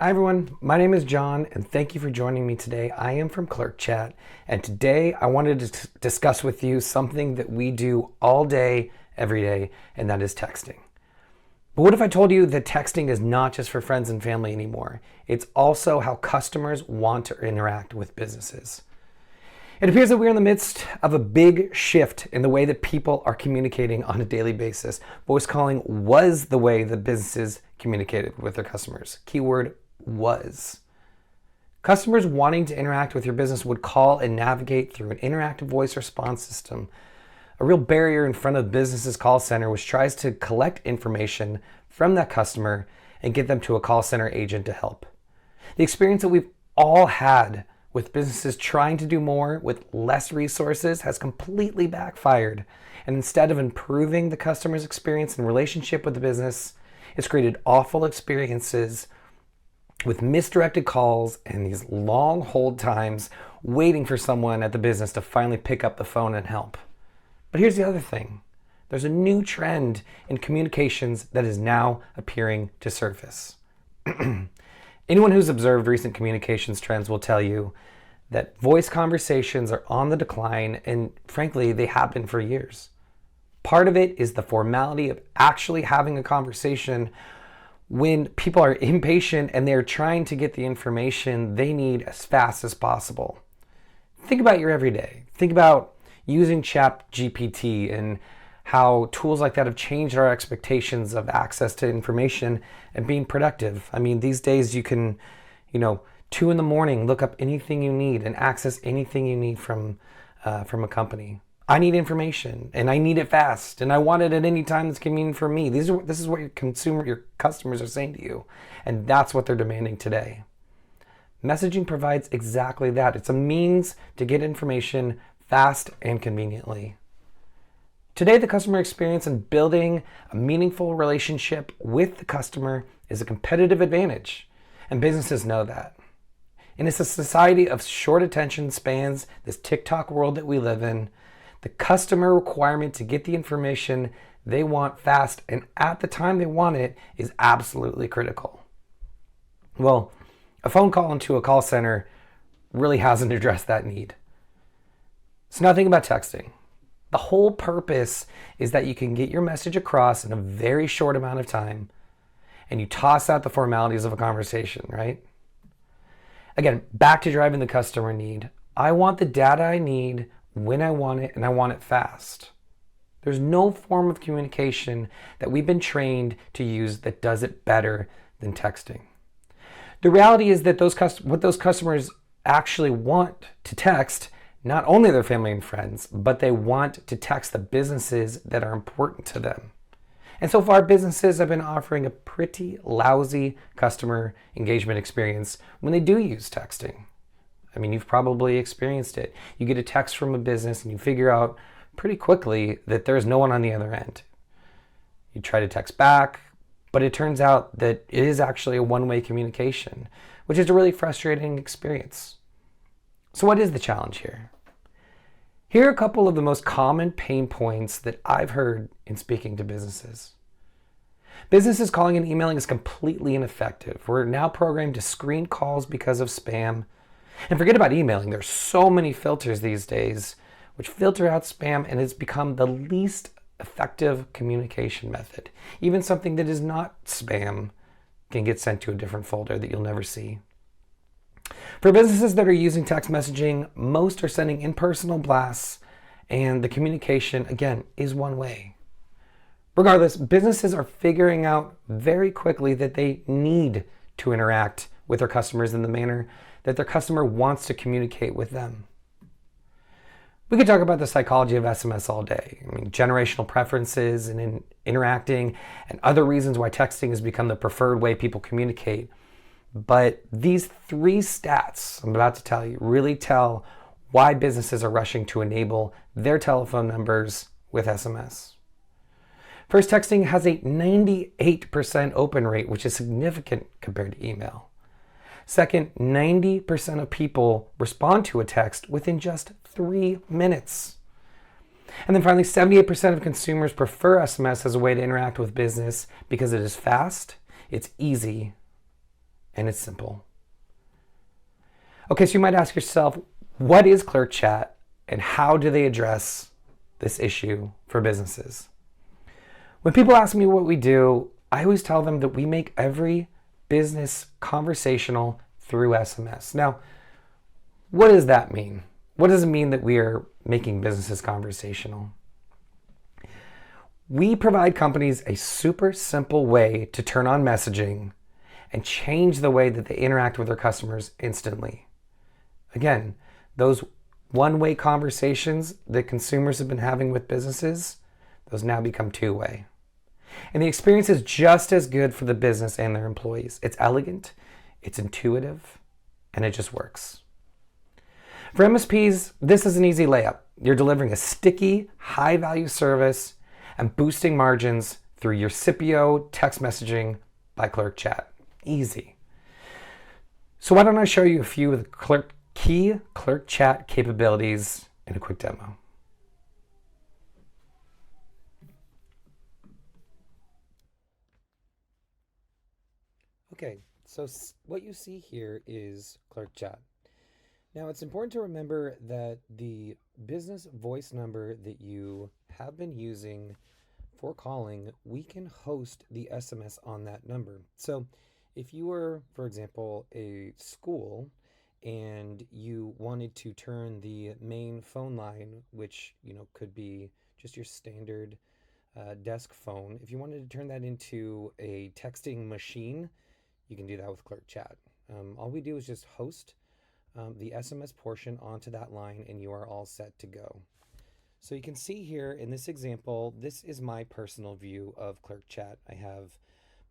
Hi everyone, my name is John and thank you for joining me today. I am from Clerk Chat and today I wanted to discuss with you something that we do all day, every day, and that is texting. But what if I told you that texting is not just for friends and family anymore? It's also how customers want to interact with businesses. It appears that we're in the midst of a big shift in the way that people are communicating on a daily basis. Voice calling was the way that businesses communicated with their customers. Keyword was. Customers wanting to interact with your business would call and navigate through an interactive voice response system. A real barrier in front of the business's call center, which tries to collect information from that customer and get them to a call center agent to help. The experience that we've all had with businesses trying to do more with less resources has completely backfired. And instead of improving the customer's experience and relationship with the business, it's created awful experiences with misdirected calls and these long hold times waiting for someone at the business to finally pick up the phone and help. But here's the other thing. There's a new trend in communications that is now appearing to surface. Anyone who's observed recent communications trends will tell you that voice conversations are on the decline, and frankly, they have been for years. Part of it is the formality of actually having a conversation when people are impatient and they're trying to get the information they need as fast as possible. Think about your everyday. Think about using ChatGPT and how tools like that have changed our expectations of access to information and being productive. I mean, these days you can, 2 a.m, look up anything you need and access anything you need from a company. I need information and I need it fast and I want it at any time that's convenient for me. This is what your customers are saying to you, and that's what they're demanding today. Messaging provides exactly that. It's a means to get information fast and conveniently. Today, the customer experience and building a meaningful relationship with the customer is a competitive advantage, and businesses know that. In a society of short attention spans, this TikTok world that we live in, the customer requirement to get the information they want fast and at the time they want it is absolutely critical. Well, a phone call into a call center really hasn't addressed that need. So now think about texting. The whole purpose is that you can get your message across in a very short amount of time and you toss out the formalities of a conversation, right? Again, back to driving the customer need. I want the data I need when I want it, and I want it fast. There's no form of communication that we've been trained to use that does it better than texting. The reality is that what those customers actually want to text, not only their family and friends, but they want to text the businesses that are important to them. And so far, businesses have been offering a pretty lousy customer engagement experience when they do use texting. I mean, you've probably experienced it. You get a text from a business and you figure out pretty quickly that there's no one on the other end. You try to text back, but it turns out that it is actually a one-way communication, which is a really frustrating experience. So what is the challenge here? Here are a couple of the most common pain points that I've heard in speaking to businesses. Businesses calling and emailing is completely ineffective. We're now programmed to screen calls because of spam. And forget about emailing. There's so many filters these days which filter out spam, and it's become the least effective communication method. Even something that is not spam can get sent to a different folder that you'll never see. For businesses that are using text messaging, most are sending impersonal blasts, and the communication, again, is one way. Regardless, businesses are figuring out very quickly that they need to interact with their customers in the manner that their customer wants to communicate with them. We could talk about the psychology of SMS all day. I mean, generational preferences and in interacting and other reasons why texting has become the preferred way people communicate. But these 3 stats I'm about to tell you really tell why businesses are rushing to enable their telephone numbers with SMS. First, texting has a 98% open rate, which is significant compared to email. Second, 90% of people respond to a text within just 3 minutes. And then finally, 78% of consumers prefer SMS as a way to interact with business because it is fast, it's easy, and it's simple. Okay, so you might ask yourself, what is Clerk Chat and how do they address this issue for businesses? When people ask me what we do, I always tell them that we make every business conversational through SMS. Now, what does that mean? What does it mean that we are making businesses conversational? We provide companies a super simple way to turn on messaging and change the way that they interact with their customers instantly. Again, those one-way conversations that consumers have been having with businesses, those now become two-way. And the experience is just as good for the business and their employees. It's elegant, it's intuitive, and it just works. For MSPs, this is an easy layup. You're delivering a sticky, high-value service and boosting margins through your SIPPIO text messaging by Clerk Chat. Easy. So why don't I show you a few of the key Clerk Chat capabilities in a quick demo. Okay, so what you see here is Clerk Chat. Now it's important to remember that the business voice number that you have been using for calling, we can host the SMS on that number. So if you were, for example, a school and you wanted to turn the main phone line, which could be just your standard desk phone, if you wanted to turn that into a texting machine, you can do that with Clerk Chat. All we do is just host the SMS portion onto that line and you are all set to go. So you can see here in this example, this is my personal view of Clerk Chat. I have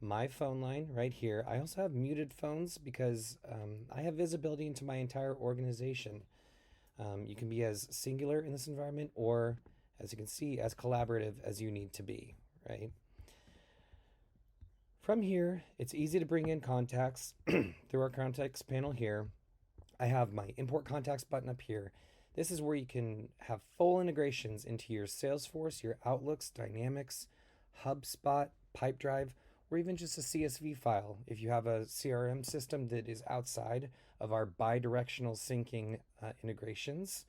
my phone line right here. I also have muted phones because I have visibility into my entire organization. You can be as singular in this environment or, as you can see, as collaborative as you need to be, right? From here, it's easy to bring in contacts through our contacts panel here. I have my import contacts button up here. This is where you can have full integrations into your Salesforce, your Outlooks, Dynamics, HubSpot, Pipedrive, or even just a CSV file. If you have a CRM system that is outside of our bi-directional syncing integrations,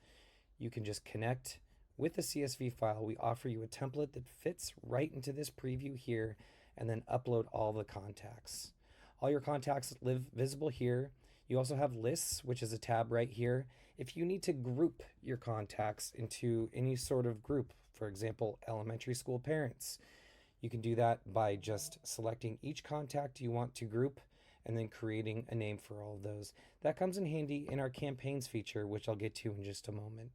you can just connect with the CSV file. We offer you a template that fits right into this preview here and then upload all the contacts. All your contacts live visible here. You also have lists, which is a tab right here. If you need to group your contacts into any sort of group, for example, elementary school parents, you can do that by just selecting each contact you want to group and then creating a name for all of those. That comes in handy in our campaigns feature, which I'll get to in just a moment.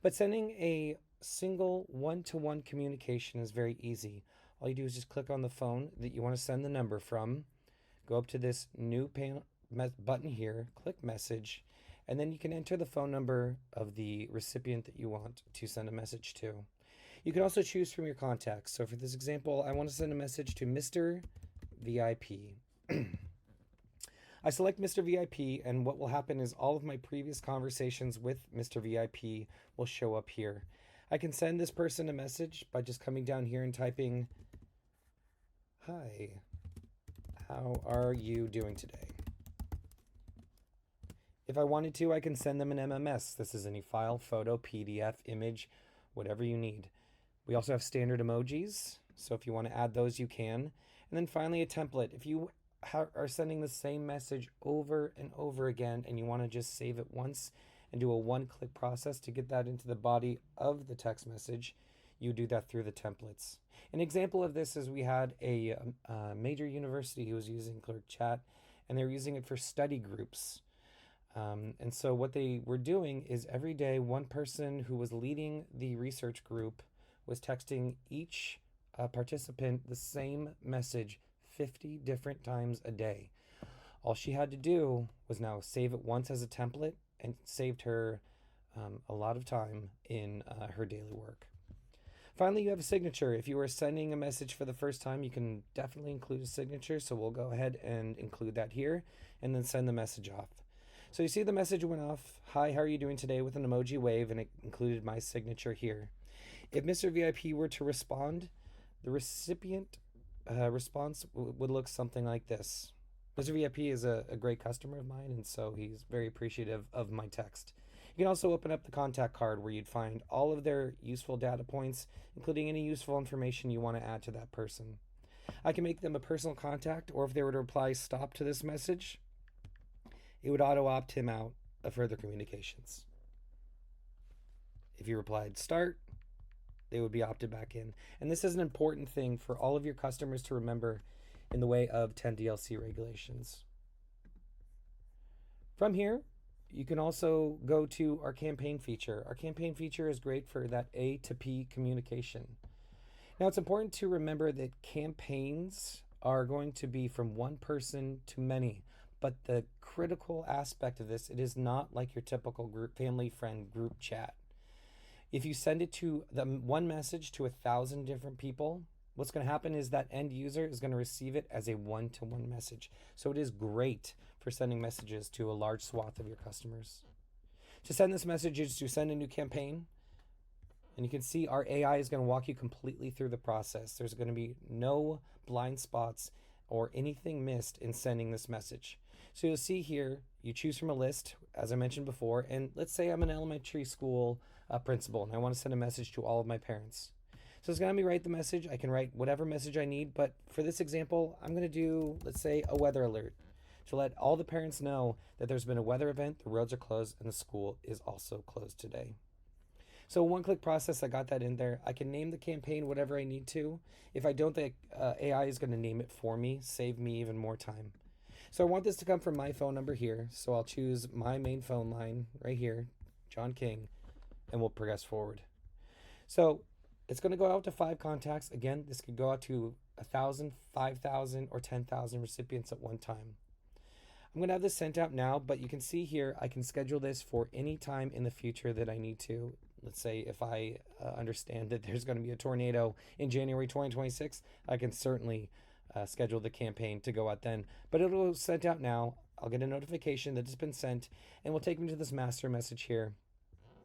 But sending a single one-to-one communication is very easy. All you do is just click on the phone that you want to send the number from, go up to this new button here, click message, and then you can enter the phone number of the recipient that you want to send a message to. You can also choose from your contacts. So for this example, I want to send a message to Mr. VIP. I select Mr. VIP, and what will happen is all of my previous conversations with Mr. VIP will show up here. I can send this person a message by just coming down here and typing, "Hi, how are you doing today?" If I wanted to, I can send them an MMS. This is any file, photo, PDF, image, whatever you need. We also have standard emojis, so if you want to add those, you can. And then finally, a template. If you are sending the same message over and over again and you want to just save it once and do a one-click process to get that into the body of the text message, you do that through the templates. An example of this is we had a major university who was using Clerk Chat, and they were using it for study groups. And so what they were doing is every day, one person who was leading the research group was texting each participant the same message 50 different times a day. All she had to do was now save it once as a template, and saved her a lot of time in her daily work. Finally, you have a signature. If you are sending a message for the first time, you can definitely include a signature. So we'll go ahead and include that here and then send the message off. So you see the message went off, "Hi, how are you doing today?" with an emoji wave, and it included my signature here. If Mr. VIP were to respond, the recipient response would look something like this. Mr. VIP is a great customer of mine, and so he's very appreciative of my text. You can also open up the contact card where you'd find all of their useful data points, including any useful information you want to add to that person. I can make them a personal contact, or if they were to reply stop to this message, it would auto-opt him out of further communications. If you replied start, they would be opted back in. And this is an important thing for all of your customers to remember in the way of 10 DLC regulations. From here, you can also go to our campaign feature. Our campaign feature is great for that A to P communication. Now, it's important to remember that campaigns are going to be from one person to many, but the critical aspect of this, it is not like your typical group, family, friend group chat. If you send it to the one message to 1,000 different people, what's going to happen is that end user is going to receive it as a one-to-one message. So it is great for sending messages to a large swath of your customers. To send this message is to send a new campaign. And you can see our AI is going to walk you completely through the process. There's going to be no blind spots or anything missed in sending this message. So you'll see here, you choose from a list, as I mentioned before, and let's say I'm an elementary school principal and I want to send a message to all of my parents. So it's going to have me write the message. I can write whatever message I need, but for this example, I'm going to do, let's say, a weather alert to let all the parents know that there's been a weather event, the roads are closed, and the school is also closed today. So one-click process, I got that in there. I can name the campaign whatever I need to. If I don't, the AI is going to name it for me, save me even more time. So I want this to come from my phone number here. So I'll choose my main phone line right here, Jon King, and we'll progress forward. So it's going to go out to 5 contacts. Again, this could go out to 1,000, 5,000, or 10,000 recipients at one time. I'm going to have this sent out now, but you can see here, I can schedule this for any time in the future that I need to. Let's say if I understand that there's going to be a tornado in January 2026, I can certainly schedule the campaign to go out then. But it'll be sent out now. I'll get a notification that it's been sent, and we'll take me to this master message here,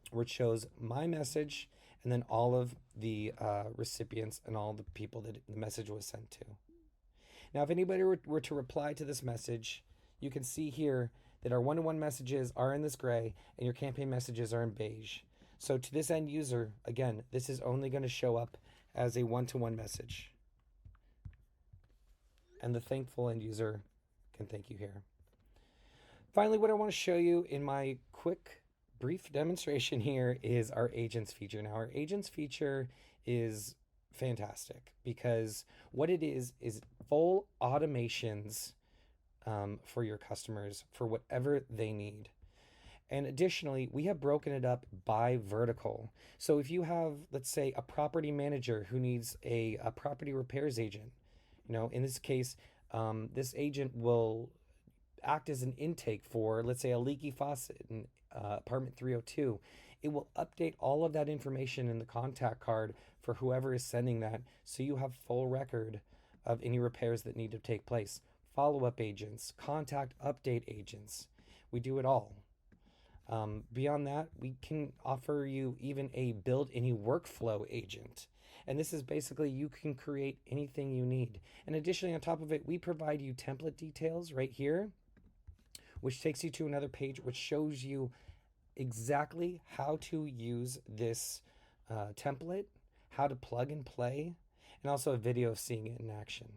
which shows my message and then all of the recipients and all the people that the message was sent to. Now, if anybody were to reply to this message, you can see here that our one-to-one messages are in this gray and your campaign messages are in beige. So to this end user, again, this is only going to show up as a one-to-one message. And the thankful end user can thank you here. Finally, what I want to show you in my quick, brief demonstration here is our agents feature. Now, our agents feature is fantastic because what it is full automations for your customers for whatever they need. And additionally, we have broken it up by vertical. So if you have, let's say, a property manager who needs a property repairs agent, in this case, this agent will act as an intake for, let's say, a leaky faucet in apartment 302. It will update all of that information in the contact card for whoever is sending that, so you have full record of any repairs that need to take place. Follow-up agents, contact update agents. We do it all. Beyond that, we can offer you even a build any workflow agent. And this is basically you can create anything you need. And additionally, on top of it, we provide you template details right here, which takes you to another page which shows you exactly how to use this template, how to plug and play, and also a video of seeing it in action.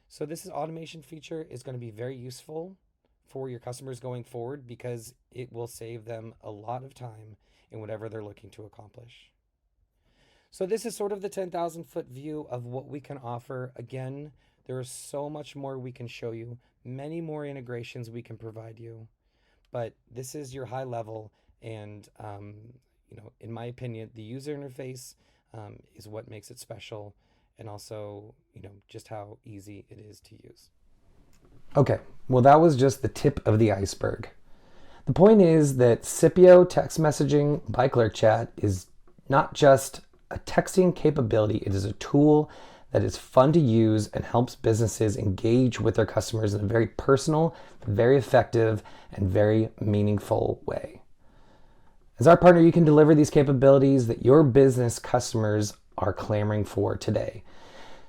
So this automation feature is going to be very useful for your customers going forward because it will save them a lot of time in whatever they're looking to accomplish. So this is sort of the 10,000-foot view of what we can offer. Again, there is so much more we can show you, many more integrations we can provide you, but this is your high level. And in my opinion, the user interface is what makes it special, and also just how easy it is to use. Okay, well, that was just the tip of the iceberg. The point is that SIPPIO text messaging by Clerk Chat is not just a texting capability, it is a tool that is fun to use and helps businesses engage with their customers in a very personal, very effective, and very meaningful way. As our partner, you can deliver these capabilities that your business customers are clamoring for today.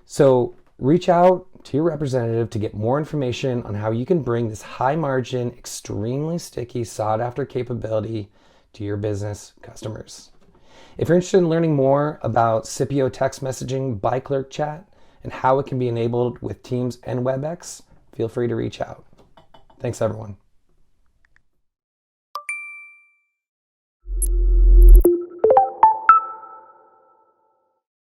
So reach out, to your representative to get more information on how you can bring this high margin, extremely sticky, sought after capability to your business customers. If you're interested in learning more about SIPPIO text messaging by Clerk Chat and how it can be enabled with Teams and WebEx, feel free to reach out. Thanks, everyone.